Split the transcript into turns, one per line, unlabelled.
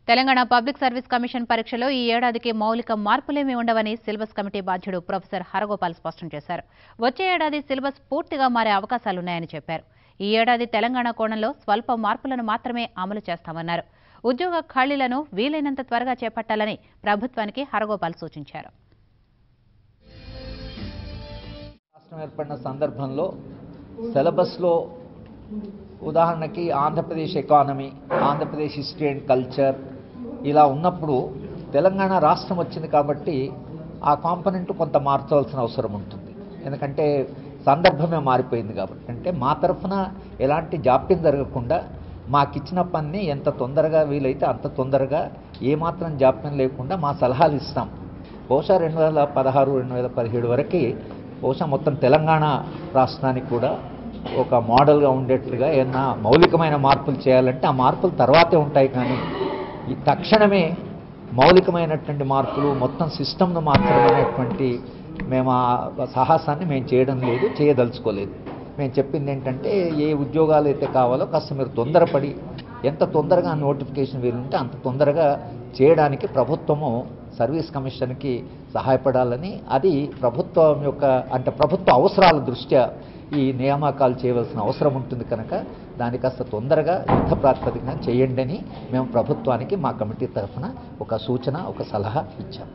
Telangana public service commission పరీక్షలో ఈ ఏడాదికి మౌలిక మార్పులేమీ ఉండవని సిలబస్ కమిటీ బాధ్యుడు ప్రొఫెసర్ హరగోపాల్ స్పష్టం చేశారు. వచ్చే ఏడాది సిలబస్ పూర్తిగా మారే అవకాశాలున్నాయని చెప్పారు. ఈ ఏడాది తెలంగాణ కోణంలో స్వల్ప మార్పులను మాత్రమే అమలు చేస్తామన్నారు. ఉద్యోగ ఖాళీలను వీలైనంత త్వరగా చేపట్టాలని ప్రభుత్వానికి హరగోపాల్ సూచించారు.
రాష్ట్రం ఏర్పడిన సందర్భంలో సిలబస్లో ఉదాహరణకి Andhra Pradesh economy, Andhra Pradesh history and culture ఇలా ఉన్నప్పుడు తెలంగాణ రాష్ట్రం వచ్చింది కాబట్టి ఆ కాంపొనెంట్ కొంత మార్చవలసిన అవసరం ఉంటుంది. ఎందుకంటే సందర్భమే మారిపోయింది కాబట్టి. అంటే మా తరఫున ఎలాంటి జాప్యం జరగకుండా మాకిచ్చిన పని ఎంత తొందరగా వీలైతే అంత తొందరగా ఏమాత్రం జాప్యం లేకుండా మా సలహాలు ఇస్తాం. బహుశా 2016, 2017 వరకు బహుశా మొత్తం తెలంగాణ రాష్ట్రానికి కూడా ఒక మోడల్గా ఉండేట్లుగా ఏమన్నా మౌలికమైన మార్పులు చేయాలంటే ఆ మార్పులు తర్వాతే ఉంటాయి. కానీ ఈ తక్షణమే మౌలికమైనటువంటి మార్పులు మొత్తం సిస్టమ్ను మార్చడమైనటువంటి మేము ఆ సాహసాన్ని మేము చేయడం లేదు, చేయదలుచుకోలేదు. మేము చెప్పింది ఏంటంటే ఏ ఉద్యోగాలు అయితే కావాలో కాస్త మీరు తొందరపడి ఎంత తొందరగా నోటిఫికేషన్ వీలుంటే అంత తొందరగా చేయడానికి ప్రభుత్వము సర్వీస్ కమిషన్కి సహాయపడాలని, అది ప్రభుత్వం యొక్క అంటే ప్రభుత్వ అవసరాల దృష్ట్యా ఈ నియామకాలు చేయవలసిన అవసరం ఉంటుంది కనుక దాని కాస్త తొందరగా యుద్ధ ప్రాతిపదికన చేయండి అని మేము ప్రభుత్వానికి మా కమిటీ తరఫున ఒక సూచన, ఒక సలహా ఇచ్చాం.